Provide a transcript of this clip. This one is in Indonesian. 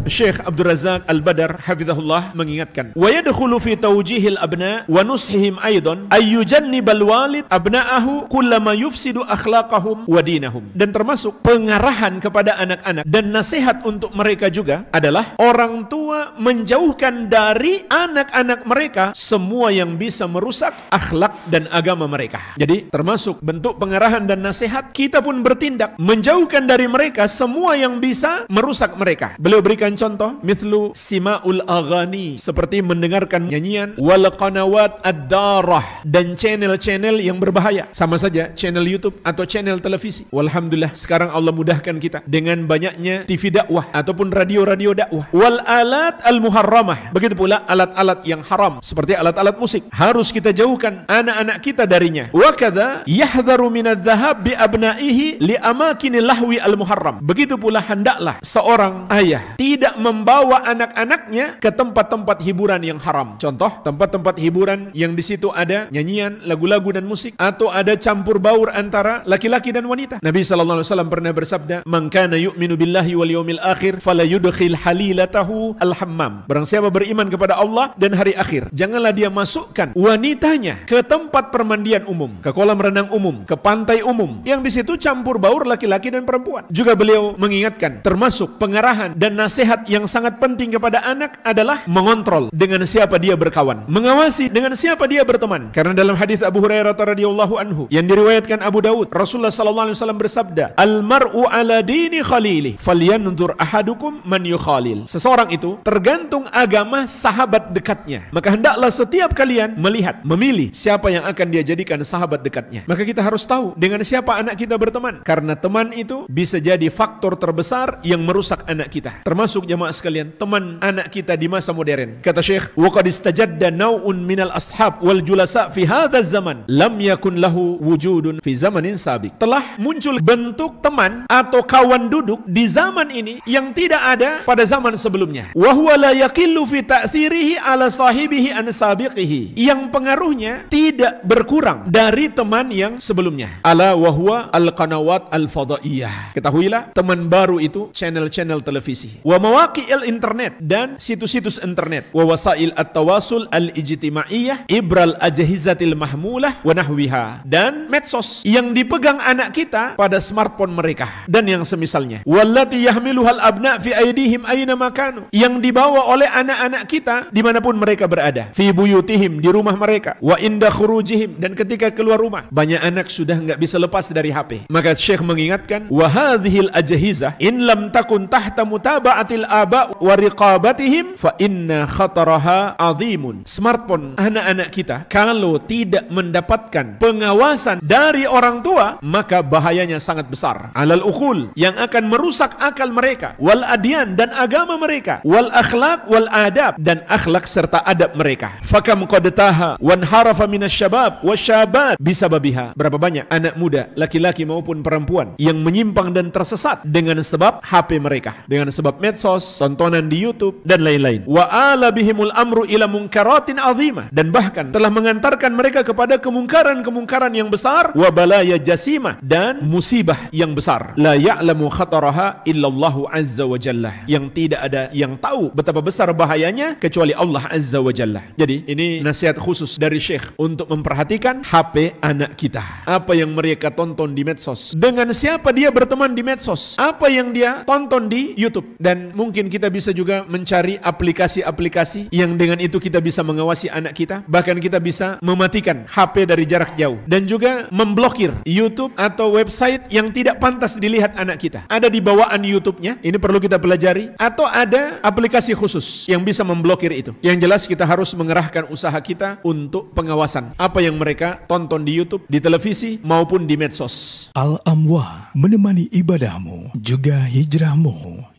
Syekh Abdul Razak Al-Badar hafizahullah mengingatkan, wa yadkhulu fi tawjihil abna wa nushihim aidan ayyujannibal walid abna'ahu kullama yufsidu akhlaqahum wa dinahum. Dan termasuk pengarahan kepada anak-anak dan nasihat untuk mereka juga adalah orang tua menjauhkan dari anak-anak mereka semua yang bisa merusak akhlak dan agama mereka. Jadi termasuk bentuk pengarahan dan nasihat, kita pun bertindak menjauhkan dari mereka semua yang bisa merusak mereka. Beliau berikan contoh, mithlu sima'ul aghani, seperti mendengarkan nyanyian, wal qanawat ad-darah, dan channel-channel yang berbahaya. Sama saja channel YouTube atau channel televisi. Walhamdulillah sekarang Allah mudahkan kita dengan banyaknya TV dakwah ataupun radio-radio dakwah. Wal alat al-muharramah, begitu pula alat-alat yang haram seperti alat-alat musik, harus kita jauhkan anak-anak kita darinya. Wa kadza yahdharu minadh-dhahab bi abna'ihi li amakinil lahwi al-muharram. Begitu pula hendaklah seorang ayah tidak membawa anak-anaknya ke tempat-tempat hiburan yang haram. Contoh, tempat-tempat hiburan yang di situ ada nyanyian, lagu-lagu dan musik, atau ada campur baur antara laki-laki dan wanita. Nabi sallallahu alaihi wasallam pernah bersabda, "Man kana yu'minu billahi wal yawmil akhir fala yudkhil halilatahu al-hammam." Barang siapa beriman kepada Allah dan hari akhir, janganlah dia masukkan wanitanya ke tempat permandian umum, ke kolam renang umum, ke pantai umum yang di situ campur baur laki-laki dan perempuan. Juga beliau mengingatkan, termasuk pengarahan dan nasihat yang sangat penting kepada anak adalah mengontrol dengan siapa dia berkawan, mengawasi dengan siapa dia berteman. Karena dalam hadis Abu Hurairah radhiyallahu anhu yang diriwayatkan Abu Daud, Rasulullah sallallahu alaihi wasallam bersabda, "Al-mar'u ala dini khalili, falyanzur ahadukum man yukhalil." Seseorang itu tergantung agama sahabat dekatnya. Maka hendaklah setiap kalian melihat, memilih siapa yang akan dia jadikan sahabat dekatnya. Maka kita harus tahu dengan siapa anak kita berteman, karena teman itu bisa jadi faktor terbesar yang merusak anak kita. Termasuk jemaah sekalian, teman anak kita di masa modern. Kata Syekh, wa qad istajadda naw'un minal ashab wal julasa fi hadzal zaman lam yakun lahu wujudun fi zamanin sabiq. Telah muncul bentuk teman atau kawan duduk di zaman ini yang tidak ada pada zaman sebelumnya. Wa huwa la yaqillu fi ta'thirihi ala sahibihi an sabiqihi. Yang pengaruhnya tidak berkurang dari teman yang sebelumnya. Ala wa huwa al-qanawat al-fadaiyah. Ketahuilah, teman baru itu channel-channel televisi, wa mawaqi'il internet, dan situs-situs internet, wa wasail at-tawasul al-ijtimaiyah, ibral ajhizatil mahmulah wa nahwiha, dan medsos yang dipegang anak kita pada smartphone mereka dan yang semisalnya. Wallati yahmiluhal abna fi aydihim aina makanu, yang dibawa oleh anak-anak kita dimanapun mereka berada, fi buyutihim, di rumah mereka, wa inda khurujihim, dan ketika keluar rumah. Banyak anak sudah nggak bisa lepas dari HP. Maka Syekh mengingatkan, wa hadhil ajhizah in lam takun tahta mutaba'atil aba wa riqabatihim fa inna khataraha azimun. Smartphone anak-anak kita kalau tidak mendapatkan pengawasan dari orang tua, maka bahayanya sangat besar. Alal uqul, yang akan merusak akal mereka, wal adyan, dan agama mereka, wal akhlaq wal adab, dan akhlak serta adab mereka. Fakam qad taha wan harafa minasyabab wasyabat bisababiha. Berapa banyak anak muda, laki-laki maupun perempuan, yang menyimpang dan tersesat dengan sebab HP mereka, dengan sebab medsos, tontonan di YouTube dan lain-lain. Wa ala bihimul amru ila munkaratin azimah, dan bahkan telah mengantarkan mereka kepada kemungkaran-kemungkaran yang besar, wa balaya jasimah, dan musibah yang besar. La ya'lamu khataraha illallahu azza wa jalla, yang tidak ada yang tahu betapa besar bahayanya kecuali Allah azza wa jalla. Jadi ini nasihat khusus dari Syekh untuk memperhatikan HP anak kita. Apa yang mereka tonton di medsos, dengan siapa dia berteman di medsos, apa yang dia tonton di YouTube. Dan mungkin kita bisa juga mencari aplikasi-aplikasi yang dengan itu kita bisa mengawasi anak kita. Bahkan kita bisa mematikan HP dari jarak jauh, dan juga memblokir YouTube atau website yang tidak pantas dilihat anak kita. Ada di bawaan YouTube-nya, ini perlu kita pelajari, atau ada aplikasi khusus yang bisa memblokir itu. Yang jelas kita harus mengerahkan usaha kita untuk pengawasan apa yang mereka tonton di YouTube, di televisi maupun di medsos. Al-Amwah, menemani ibadahmu juga hijrahmu.